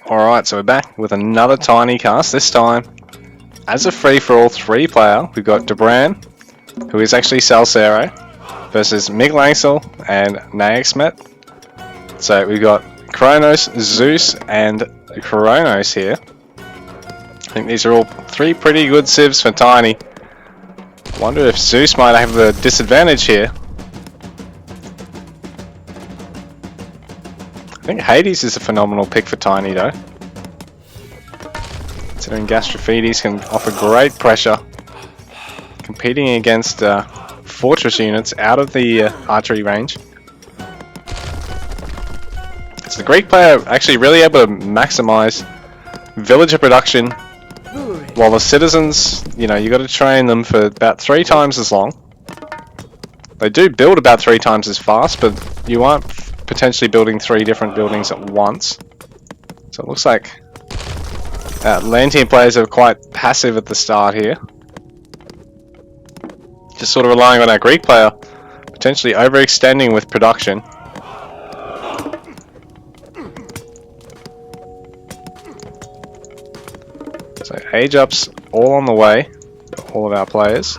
Alright, so we're back with another tiny cast, this time as a free-for-all 3-player. We've got Debran, who is actually Salcero, versus Miguel Angel and Naexmet. So we've got Kronos, Zeus, and Kronos here. I think these are all 3 pretty good civs for Tiny. I wonder if Zeus might have the disadvantage here. I think Hades is a phenomenal pick for Tiny though. Considering Gastrophedes can offer great pressure, competing against fortress units out of the archery range. So the Greek player actually really able to maximize villager production, while the citizens, you know, you got to train them for about 3 times as long. They do build about 3 times as fast, but you aren't potentially building 3 different buildings at once. So it looks like Atlantean players are quite passive at the start here. Just sort of relying on our Greek player, potentially overextending with production. So age ups all on the way, all of our players.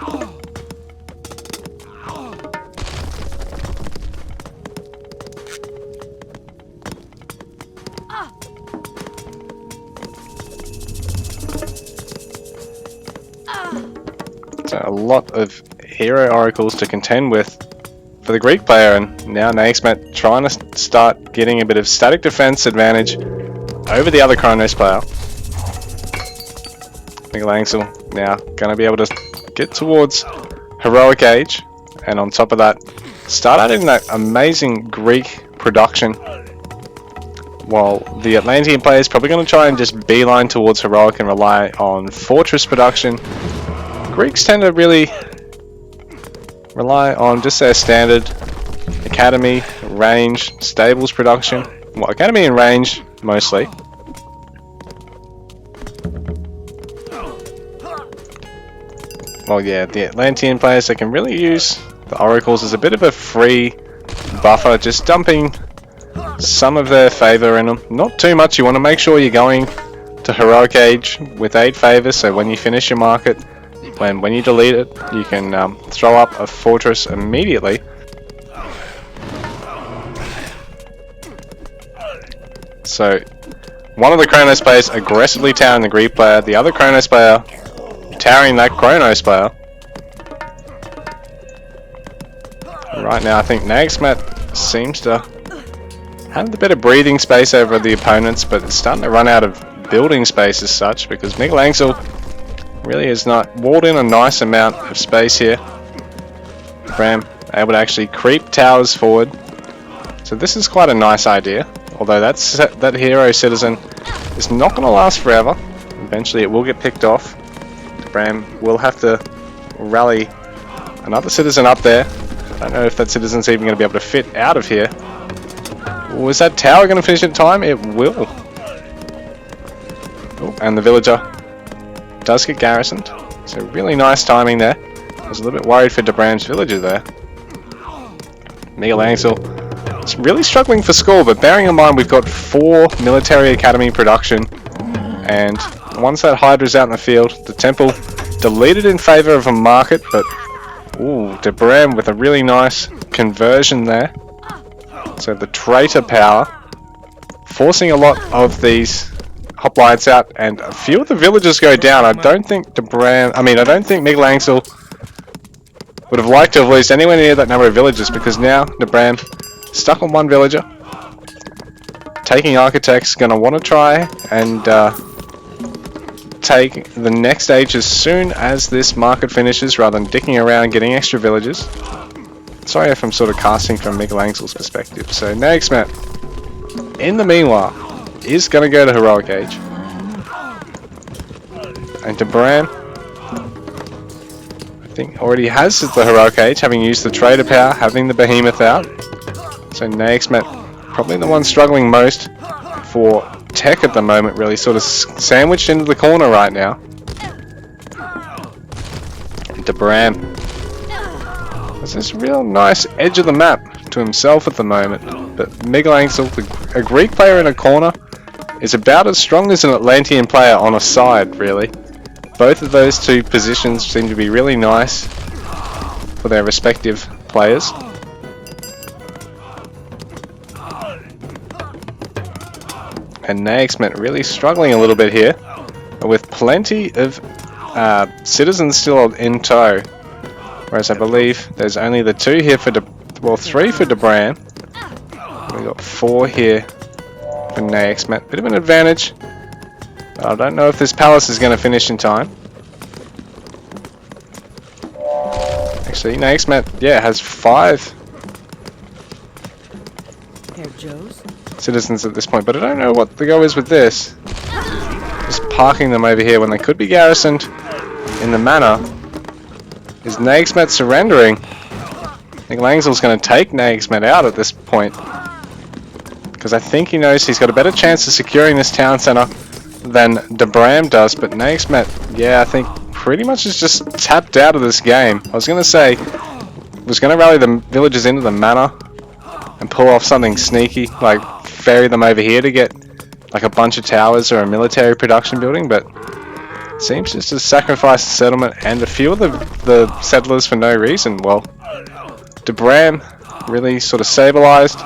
So a lot of hero oracles to contend with for the Greek player, and now Naexmet trying to start getting a bit of static defense advantage over the other Kronos player. Miguel Angel now going to be able to get towards heroic age, and on top of that start adding that amazing Greek production, while the Atlantean player is probably going to try and just beeline towards heroic and rely on fortress production. Greeks tend to really rely on just their standard academy, range, stables production. Well, academy and range mostly. Well, yeah, the Atlantean players, they can really use the oracles as a bit of a free buffer, just dumping some of their favor in them. Not too much. You want to make sure you're going to heroic age with 8 favors, so when you finish your market, when you delete it, you can throw up a fortress immediately. So one of the Kronos players aggressively towering the Greek player, the other Kronos player towering that Kronos player. And right now I think Naexmet seems to have a bit of breathing space over the opponents, but it's starting to run out of building space as such, because Miguel Angel really has not walled in a nice amount of space here. Bram able to actually creep towers forward. So this is quite a nice idea, although that hero citizen is not going to last forever. Eventually it will get picked off. Bram will have to rally another citizen up there. I don't know if that citizen's even going to be able to fit out of here. Was that tower going to finish in time? It will. Oh, and the villager does get garrisoned. So really nice timing there. I was a little bit worried for Debran's villager there. Miguel Angel is really struggling for score, but bearing in mind we've got 4 military academy production, and once that Hydra's out in the field, the temple deleted in favor of a market, but ooh, Debran with a really nice conversion there. So the traitor power forcing a lot of these hoplites out, and a few of the villagers go down. I don't think Miguel Angel would have liked to have lost anywhere near that number of villagers, because now Debran stuck on 1 villager. Taking architects, going to want to try and take the next age as soon as this market finishes, rather than dicking around getting extra villagers. Sorry if I'm sort of casting from Miguel Angel's perspective. So Naexmet, in the meanwhile, is going to go to heroic age, and Debran I think already has the heroic age, having used the trader power, having the behemoth out. So Naexmet probably the one struggling most for tech at the moment, really sort of sandwiched into the corner right now. And Debran has this real nice edge of the map to himself at the moment, but Miguel Angel, a Greek player in a corner, is about as strong as an Atlantean player on a side, really. Both of those two positions seem to be really nice for their respective players. And Naixmet really struggling a little bit here, with plenty of citizens still in tow. Whereas I believe there's only the two here for three for Debram. We've got 4 here for Naixmet. Bit of an advantage. I don't know if this palace is going to finish in time. Actually, Naixmet, yeah, has 5 citizens at this point, but I don't know what the go is with this. Just parking them over here when they could be garrisoned in the manor. Is Naixmet surrendering? I think Langsel's going to take Naixmet out at this point, because I think he knows he's got a better chance of securing this town centre than Debram does, but Naixmet, yeah, I think pretty much is just tapped out of this game. I was going to say, was going to rally the villagers into the manor and pull off something sneaky, like ferry them over here to get like a bunch of towers or a military production building, but seems just to sacrifice the settlement and a few of the settlers for no reason. Well, Debram really sort of stabilized,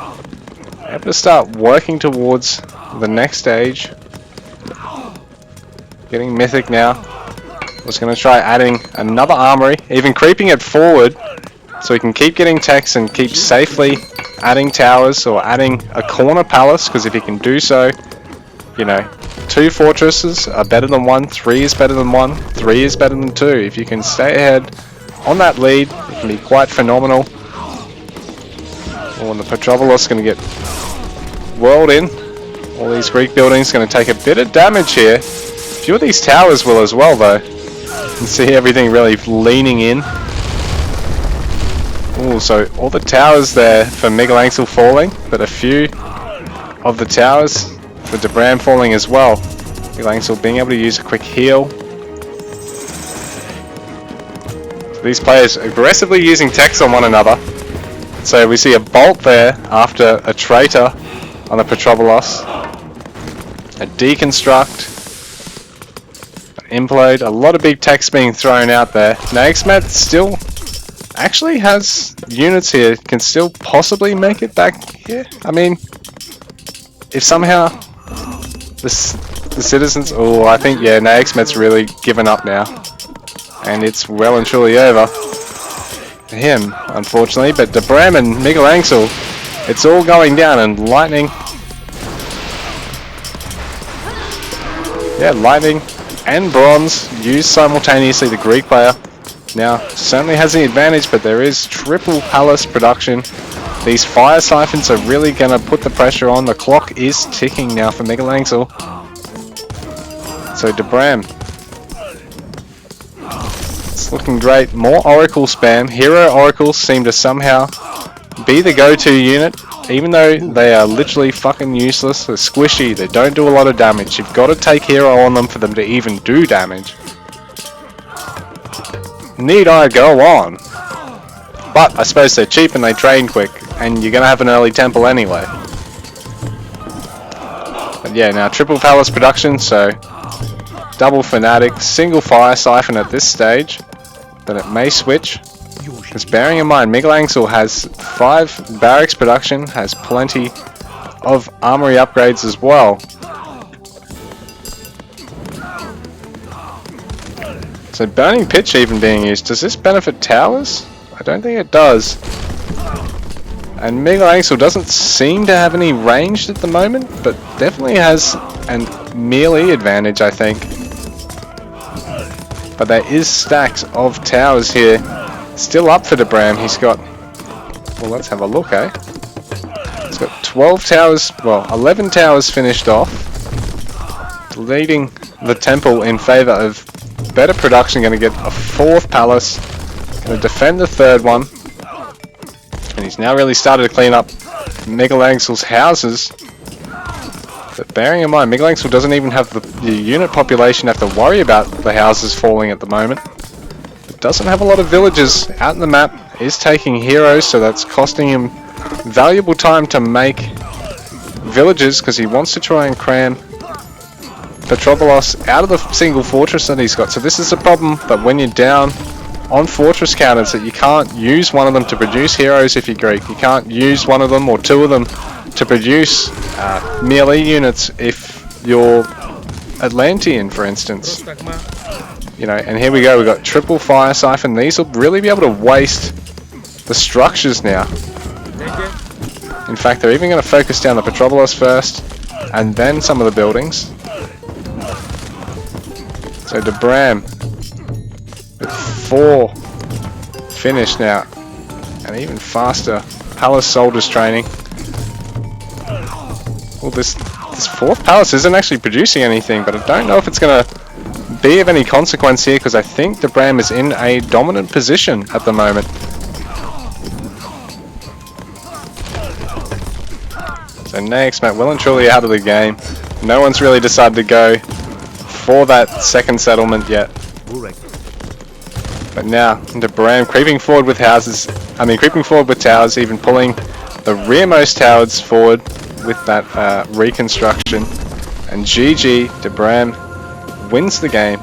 able to start working towards the next stage. Getting mythic now. Was going to try adding another armory, even creeping it forward so he can keep getting techs and keep safely adding towers or adding a corner palace, because if he can do so, you know, 2 fortresses are better than 1, 3 is better than 1, 3 is better than 2. If you can stay ahead on that lead, it can be quite phenomenal. Oh, and the Petropolis going to get whirled in. All these Greek buildings going to take a bit of damage here. A few of these towers will as well, though. You can see everything really leaning in. Oh, so all the towers there for Miguel Angel falling, but a few of the towers for Debram falling as well. Miguel Angel being able to use a quick heal. So these players aggressively using techs on one another. So we see a bolt there after a traitor on the Petropolis. A deconstruct. Implode, a lot of big techs being thrown out there. Naixmet still actually has units here, can still possibly make it back here. I mean, if somehow the citizens, oh, I think, yeah, Naixmet's really given up now. And it's well and truly over for him, unfortunately. But Debram and Miguel Angel, it's all going down, and lightning. Yeah, lightning and bronze used simultaneously. The Greek player now certainly has the advantage, but there is triple palace production. These fire siphons are really going to put the pressure on. The clock is ticking now for Miguel Angel. So Debram, it's looking great. More oracle spam. Hero oracles seem to somehow be the go-to unit, even though they are literally fucking useless. They're squishy, they don't do a lot of damage. You've got to take hero on them for them to even do damage. Need I go on? But I suppose they're cheap and they drain quick, and you're going to have an early temple anyway. But yeah, now triple palace production, so double fanatic, single fire siphon at this stage, but it may switch. Because bearing in mind, Miguel Angel has 5 barracks production, has plenty of armory upgrades as well. So burning pitch even being used. Does this benefit towers? I don't think it does. And Miguel Angel doesn't seem to have any ranged at the moment, but definitely has an melee advantage, I think. But there is stacks of towers here. Still up for Debram. He's got, well, let's have a look, eh? He's got 12 towers, well, 11 towers finished off, leading the temple in favour of better production. Going to get a 4th palace, going to defend the 3rd one, and he's now really started to clean up Miguel Angel's houses. But bearing in mind, Miguel Angel doesn't even have the unit population to have to worry about the houses falling at the moment. Doesn't have a lot of villagers out in the map, is taking heroes, so that's costing him valuable time to make villagers, because he wants to try and cram Petropolis out of the single fortress that he's got. So this is a problem, but when you're down on fortress counters, that you can't use one of them to produce heroes if you're Greek. You can't use one of them or two of them to produce melee units if you're Atlantean, for instance. You know, and here we go, we've got triple fire siphon. These will really be able to waste the structures now. In fact, they're even going to focus down the Petropolis first, and then some of the buildings. So Debram with 4 finished now, and even faster. Palace soldiers training. Well, this 4th palace isn't actually producing anything, but I don't know if it's going to be of any consequence here, because I think Debram is in a dominant position at the moment. So next, Matt, well and truly out of the game. No one's really decided to go for that second settlement yet. But now, Debram creeping forward with houses, creeping forward with towers, even pulling the rearmost towers forward with that reconstruction. And GG, Debram wins the game